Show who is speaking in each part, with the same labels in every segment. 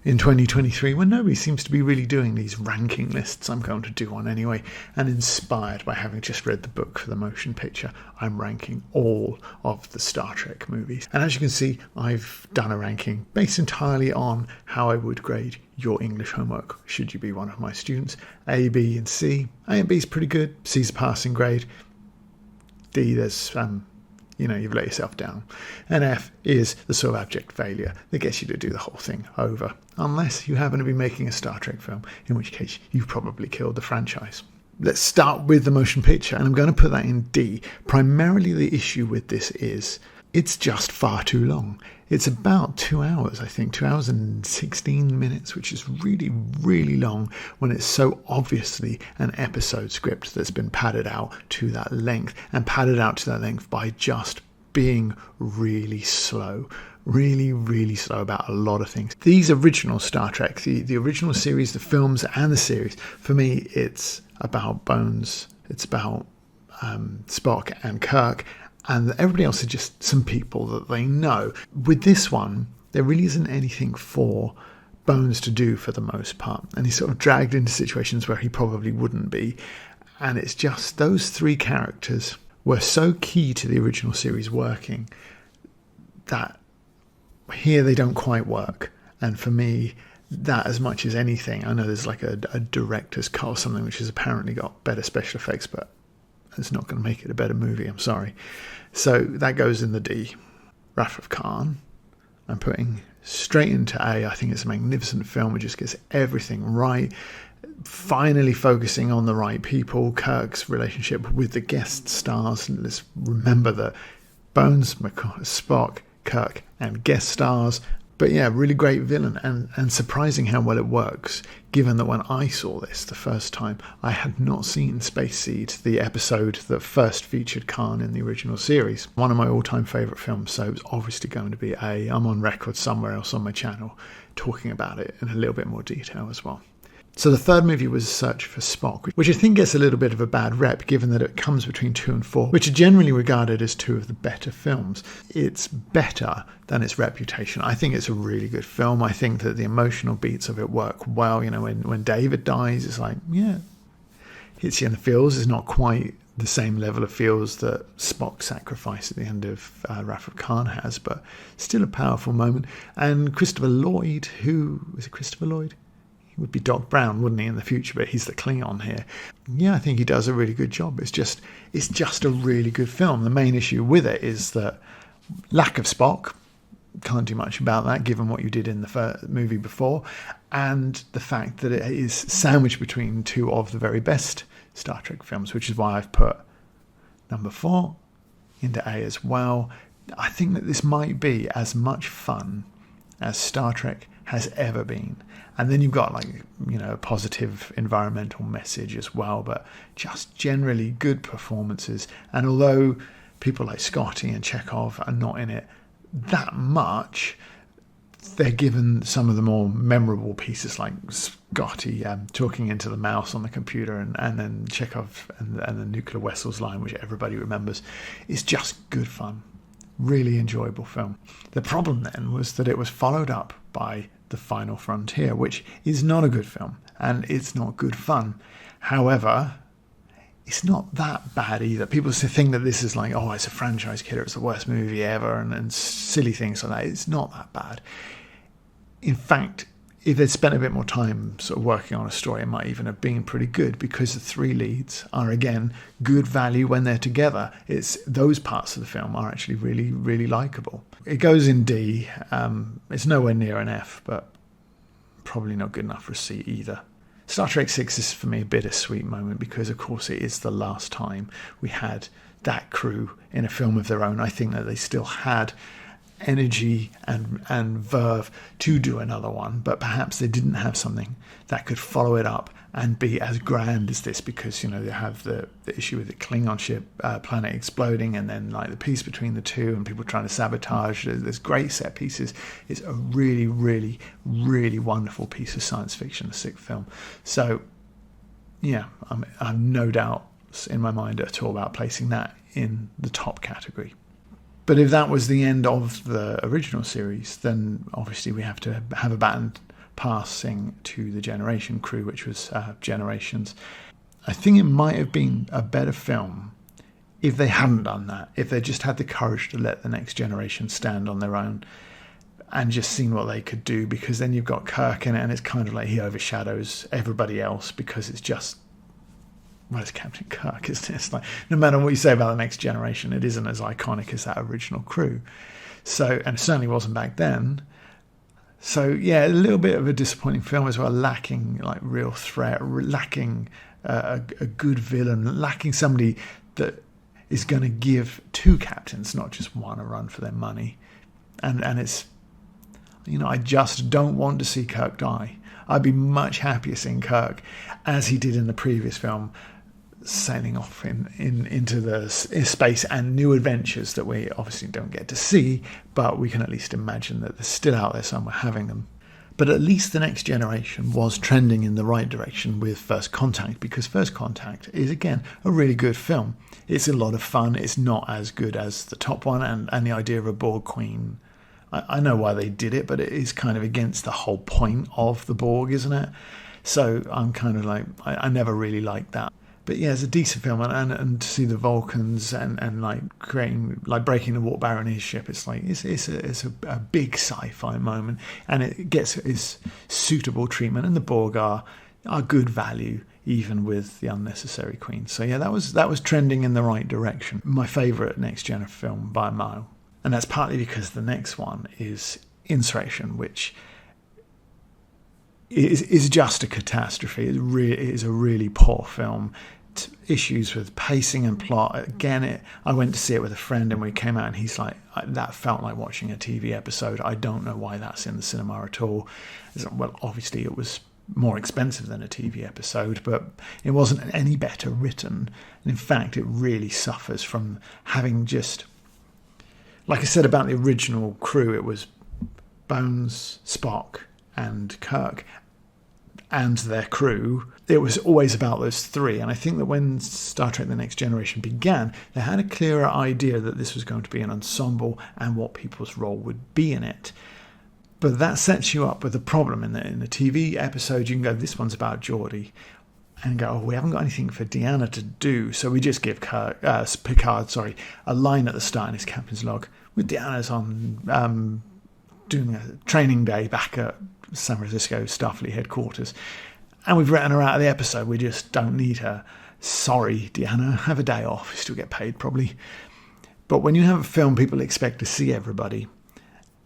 Speaker 1: In 2023, when nobody seems to be really doing these ranking lists, I'm going to do one anyway. And inspired by having just read the book for the motion picture, I'm ranking all of the Star Trek movies. And as you can see, I've done a ranking based entirely on how I would grade your English homework, should you be one of my students. A, B, and C. A and B is pretty good. C's a passing grade. D, there's you've let yourself down. And F is the sort of abject failure that gets you to do the whole thing over, unless you happen to be making a Star Trek film, in which case you've probably killed the franchise. Let's start with the motion picture, and I'm going to put that in D. Primarily the issue with this is it's just far too long. It's about 2 hours, I think, 2 hours and 16 minutes, which is really, really long when it's so obviously an episode script that's been padded out to that length, and padded out to that length by just being really slow. Really, really slow about a lot of things. These original Star Trek, the original series, the films and the series, for me, it's about Bones, it's about Spock and Kirk, and everybody else are just some people that they know. With this one, there really isn't anything for Bones to do for the most part, and he's sort of dragged into situations where he probably wouldn't be, and it's just those three characters were so key to the original series working that here they don't quite work. And for me, that as much as anything, I know there's like a director's cut or something which has apparently got better special effects, but it's not going to make it a better movie, I'm sorry. So that goes in the D. Wrath of Khan, I'm putting straight into A. I think it's a magnificent film. It just gets everything right. Finally focusing on the right people. Kirk's relationship with the guest stars. Let's remember that Bones, Spock, Kirk, and guest stars. But yeah, really great villain, and surprising how well it works, given that when I saw this the first time, I had not seen Space Seed, the episode that first featured Khan in the original series. One of my all-time favourite films, so it's obviously going to be A. I'm on record somewhere else on my channel talking about it in a little bit more detail as well. So the third movie was Search for Spock, which I think gets a little bit of a bad rep, given that it comes between 2 and 4, which are generally regarded as two of the better films. It's better than its reputation. I think it's a really good film. I think that the emotional beats of it work well. You know, when David dies, it's like, yeah, hits you in the feels. It's not quite the same level of feels that Spock's sacrifice at the end of Wrath of Khan has, but still a powerful moment. And Christopher Lloyd, was it Christopher Lloyd? He would be Doc Brown, wouldn't he, in the future, but he's the Klingon here. Yeah, I think he does a really good job. It's just a really good film. The main issue with it is that lack of Spock. Can't do much about that, given what you did in the first movie before, and the fact that it is sandwiched between two of the very best Star Trek films, which is why I've put number 4 into A as well. I think that this might be as much fun as Star Trek has ever been. And then you've got, like, you know, a positive environmental message as well, but just generally good performances. And although people like Scotty and Chekhov are not in it that much, they're given some of the more memorable pieces, like Scotty talking into the mouse on the computer, and then Chekhov and the nuclear vessels line, which everybody remembers. It's just good fun. Really enjoyable film. The problem then was that it was followed up by The Final Frontier, which is not a good film, and it's not good fun. However, it's not that bad either. People think that this is like, oh, it's a franchise killer, it's the worst movie ever, and silly things like that. It's not that bad. In fact, if they'd spent a bit more time sort of working on a story, it might even have been pretty good, because the three leads are, again, good value when they're together. It's those parts of the film are actually really, really likeable. It goes in D. It's nowhere near an F, but probably not good enough for a C either. Star Trek 6 is for me a bittersweet moment, because of course it is the last time we had that crew in a film of their own. I think that they still had energy and verve to do another one, but perhaps they didn't have something that could follow it up and be as grand as this, because, you know, they have the issue with the Klingon ship planet exploding, and then like the peace between the two and people trying to sabotage. There's great set pieces. It's a really, really, really wonderful piece of science fiction, the sixth film. So yeah, I've no doubts in my mind at all about placing that in the top category. But if that was the end of the original series, then obviously we have to have a passing to the Generation crew, which was Generations. I think it might have been a better film if they hadn't done that, if they just had the courage to let the Next Generation stand on their own and just seen what they could do, because then you've got Kirk in it and it's kind of like he overshadows everybody else because it's just, well, it's Captain Kirk, isn't it? It's like, no matter what you say about the Next Generation, it isn't as iconic as that original crew. So, and it certainly wasn't back then. So, yeah, a little bit of a disappointing film as well, lacking like real threat, lacking a good villain, lacking somebody that is going to give two captains, not just one, a run for their money. And it's, I just don't want to see Kirk die. I'd be much happier seeing Kirk, as he did in the previous film, sailing off into the space and new adventures that we obviously don't get to see, but we can at least imagine that they're still out there somewhere having them. But at least the Next Generation was trending in the right direction with First Contact, because First Contact is, again, a really good film. It's a lot of fun. It's not as good as the top one, and the idea of a Borg Queen, I know why they did it, but it is kind of against the whole point of the Borg, isn't it? So I'm kind of like, I never really liked that. But yeah, it's a decent film, and to see the Vulcans and like breaking the warp barrier in his ship, it's like it's a big sci-fi moment, and it gets its suitable treatment, and the Borg are good value even with the unnecessary Queen. So yeah, that was trending in the right direction. My favourite Next Gen film by a mile, and that's partly because the next one is Insurrection, which is just a catastrophe. It is a really poor film. Issues with pacing and plot. Again, I went to see it with a friend, and we came out and he's like, that felt like watching a TV episode. I don't know why that's in the cinema at all. Well, obviously it was more expensive than a TV episode, but it wasn't any better written. And in fact, it really suffers from having just, like I said about the original crew, it was Bones, Spock and Kirk and their crew. It was always about those three. And I think that when Star Trek The Next Generation began, they had a clearer idea that this was going to be an ensemble and what people's role would be in it. But that sets you up with a problem. In the TV episode, you can go, this one's about Geordi, and go, we haven't got anything for Deanna to do, so we just give Picard a line at the start in his captain's log with Deanna's on doing a training day back at San Francisco Starfleet headquarters, and we've written her out of the episode. We just don't need her. Sorry, Deanna, have a day off. You still get paid probably. But when you have a film, people expect to see everybody.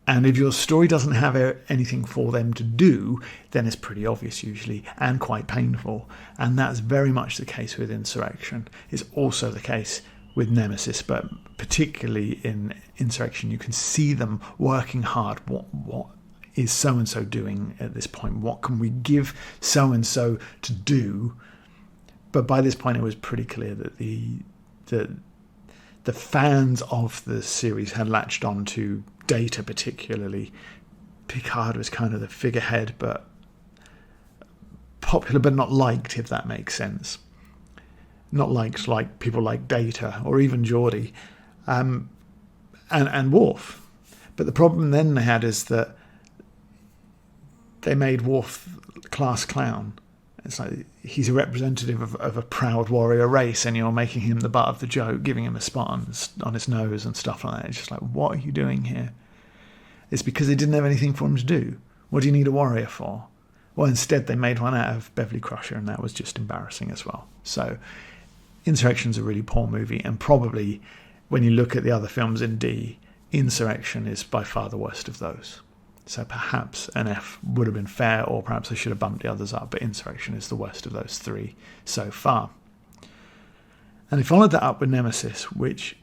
Speaker 1: And if your story doesn't have anything for them to do, then it's pretty obvious usually, and quite painful. And that's very much the case with Insurrection. It's also the case with Nemesis, but particularly in Insurrection, you can see them working hard. What is so-and-so doing at this point? What can we give so-and-so to do? But by this point, it was pretty clear that the fans of the series had latched on to Data particularly. Picard was kind of the figurehead, but popular but not liked, if that makes sense. Not liked like people like Data or even Geordi, and Worf. But the problem then they had is that they made Worf class clown. It's like he's a representative of a proud warrior race, and you're making him the butt of the joke, giving him a spot on his nose and stuff like that. It's just like, what are you doing here? It's because they didn't have anything for him to do. What do you need a warrior for? Well, instead they made one out of Beverly Crusher, and that was just embarrassing as well. So Insurrection's a really poor movie, and probably when you look at the other films in D, Insurrection is by far the worst of those. So perhaps an F would have been fair, or perhaps I should have bumped the others up, but Insurrection is the worst of those three so far. And they followed that up with Nemesis, which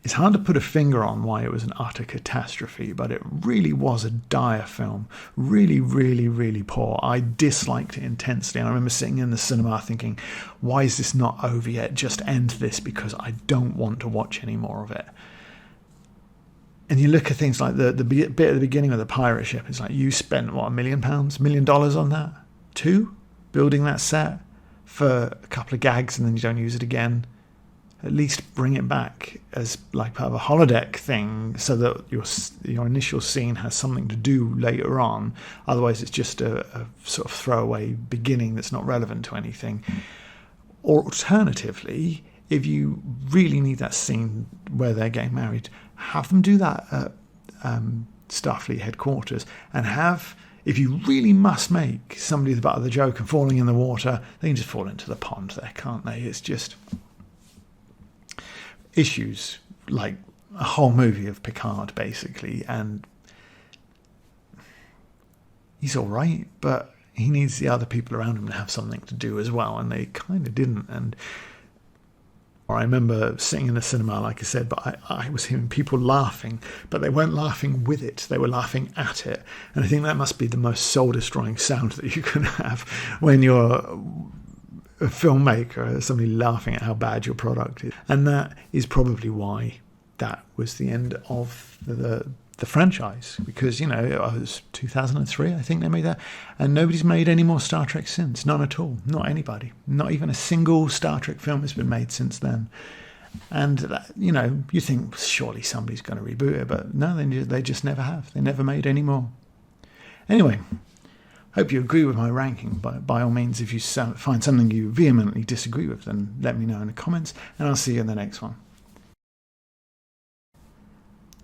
Speaker 1: is hard to put a finger on why it was an utter catastrophe, but it really was a dire film. Really, really, really poor. I disliked it intensely. I remember sitting in the cinema thinking, why is this not over yet? Just end this, because I don't want to watch any more of it. And you look at things like the bit at the beginning of the pirate ship. It's like, you spent, what, £1 million? $1 million on that? 2? Building that set for a couple of gags, and then you don't use it again. at least bring it back as like part of a holodeck thing, so that your initial scene has something to do later on. Otherwise, it's just a sort of throwaway beginning that's not relevant to anything. Or alternatively, if you really need that scene where they're getting married, have them do that at Starfleet headquarters, and have, if you really must make somebody the butt of the joke and falling in the water, they can just fall into the pond there, can't they? It's just issues like a whole movie of Picard, basically, and he's all right, but he needs the other people around him to have something to do as well, and they kind of didn't. And I remember sitting in the cinema, like I said, but I was hearing people laughing, but they weren't laughing with it, they were laughing at it. And I think that must be the most soul-destroying sound that you can have when you're a filmmaker, somebody laughing at how bad your product is. And that is probably why that was the end of the franchise, because, it was 2003, I think they made that, and nobody's made any more Star Trek since. None at all. Not anybody. Not even a single Star Trek film has been made since then. And that, you think surely somebody's going to reboot it, but no, they just never have. They never made any more. Anyway, hope you agree with my ranking. By all means, if you find something you vehemently disagree with, then let me know in the comments, and I'll see you in the next one.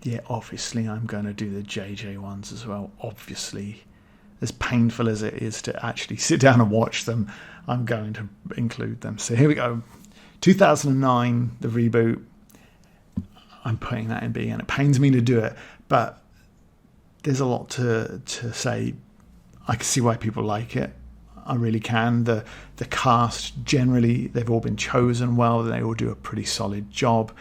Speaker 1: Yeah, obviously I'm going to do the JJ ones as well. Obviously, as painful as it is to actually sit down and watch them, I'm going to include them. So here we go. 2009, the reboot. I'm putting that in B, and it pains me to do it, but there's a lot to say. I can see why people like it. I really can. The cast, generally, they've all been chosen well. They all do a pretty solid job.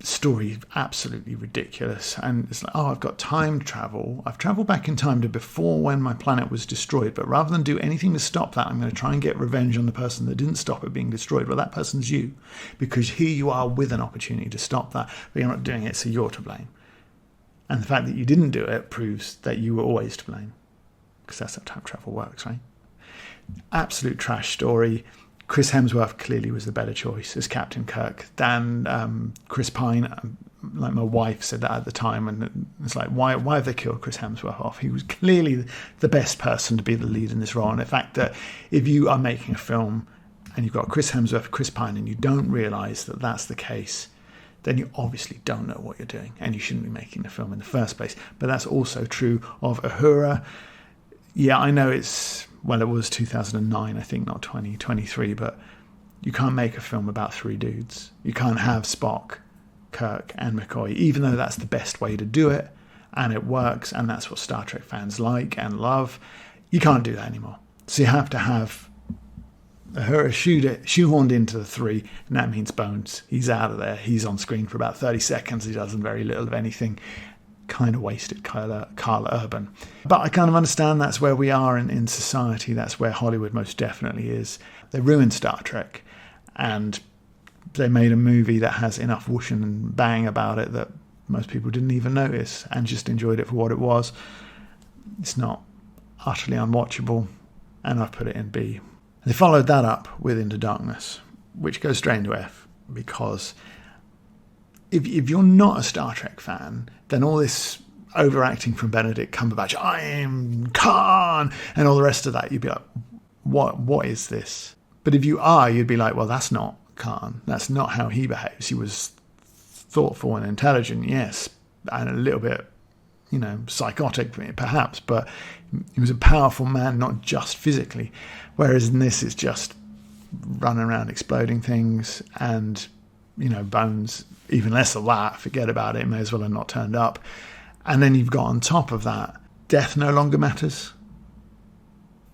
Speaker 1: Story absolutely ridiculous, and it's like, I've got time travel. I've travelled back in time to before when my planet was destroyed, but rather than do anything to stop that, I'm going to try and get revenge on the person that didn't stop it being destroyed. Well, that person's you, because here you are with an opportunity to stop that, but you're not doing it, so you're to blame. And the fact that you didn't do it proves that you were always to blame, because that's how time travel works, right? Absolute trash story. Chris Hemsworth clearly was the better choice as Captain Kirk than Chris Pine. Like my wife said that at the time, and it's like, why have they killed Chris Hemsworth off? He was clearly the best person to be the lead in this role. And the fact that if you are making a film and you've got Chris Hemsworth, Chris Pine, and you don't realise that that's the case, then you obviously don't know what you're doing, and you shouldn't be making the film in the first place. But that's also true of Uhura. Yeah, I know it was 2009, I think, not 2023, but you can't make a film about three dudes. You can't have Spock, Kirk, and McCoy, even though that's the best way to do it, and it works, and that's what Star Trek fans like and love. You can't do that anymore. So you have to have Uhura shoehorned into the three, and that means Bones. He's out of there. He's on screen for about 30 seconds. He does very little of anything. Kind of wasted Carl Urban. But I kind of understand that's where we are in society. That's where Hollywood most definitely is. They ruined Star Trek, and they made a movie that has enough whoosh and bang about it that most people didn't even notice and just enjoyed it for what it was. It's not utterly unwatchable, and I've put it in B. They followed that up with Into Darkness, which goes straight into F, because if you're not a Star Trek fan, then all this overacting from Benedict Cumberbatch, I'm Khan, and all the rest of that, you'd be like, what is this? But if you are, you'd be like, well, that's not Khan. That's not how he behaves. He was thoughtful and intelligent, yes, and a little bit, psychotic perhaps, but he was a powerful man, not just physically. Whereas in this, it's just running around exploding things, and Bones, even less of that, forget about it, may as well have not turned up. And then you've got on top of that, death no longer matters,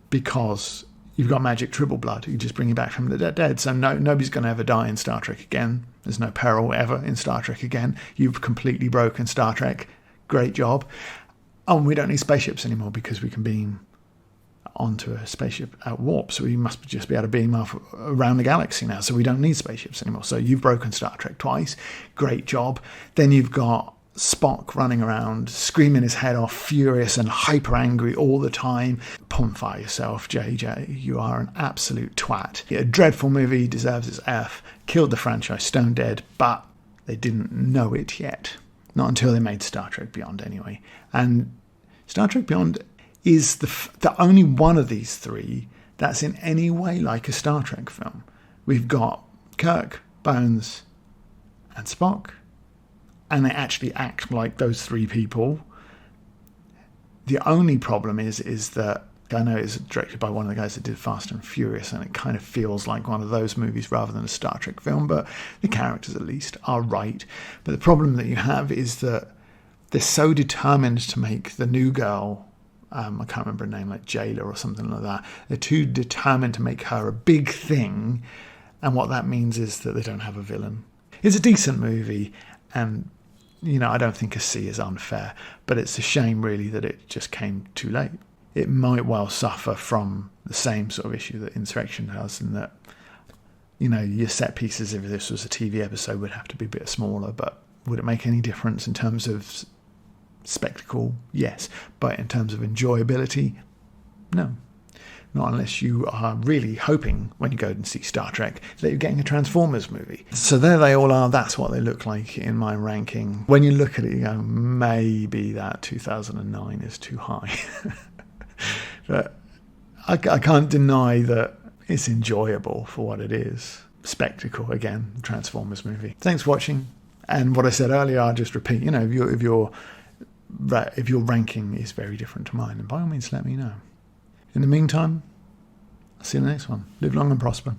Speaker 1: because you've got magic triple blood. You just bring you back from the dead. So nobody's going to ever die in Star Trek again. There's no peril ever in Star Trek again. You've completely broken Star Trek. Great job. Oh, and we don't need spaceships anymore, because we can beam onto a spaceship at warp, so we must just be able to beam off around the galaxy now, so we don't need spaceships anymore. So you've broken Star Trek twice. Great job. Then you've got Spock running around, screaming his head off, furious and hyper angry all the time. Bonfire yourself, JJ. You are an absolute twat. A dreadful movie, deserves its F. Killed the franchise stone dead, but they didn't know it yet. Not until they made Star Trek Beyond, anyway. And Star Trek Beyond is the only one of these three that's in any way like a Star Trek film. We've got Kirk, Bones, and Spock. And they actually act like those three people. The only problem is that I know it's directed by one of the guys that did Fast and Furious, and it kind of feels like one of those movies rather than a Star Trek film, but the characters at least are right. But the problem that you have is that they're so determined to make the new girl, I can't remember her name, like Jayla or something like that, they're too determined to make her a big thing, and what that means is that they don't have a villain. It's a decent movie, and I don't think a C is unfair, but it's a shame really that it just came too late. It might well suffer from the same sort of issue that Insurrection does, in that, your set pieces, if this was a TV episode, would have to be a bit smaller, but would it make any difference in terms of spectacle? Yes. But in terms of enjoyability? No. Not unless you are really hoping, when you go and see Star Trek, that you're getting a Transformers movie. So there they all are. That's what they look like in my ranking. When you look at it, you go, maybe that 2009 is too high. But I can't deny that it's enjoyable for what it is. Spectacle, again, Transformers movie. Thanks for watching. And what I said earlier, I'll just repeat, if your ranking is very different to mine, then by all means let me know. In the meantime, I'll see you in the next one. Live long and prosper.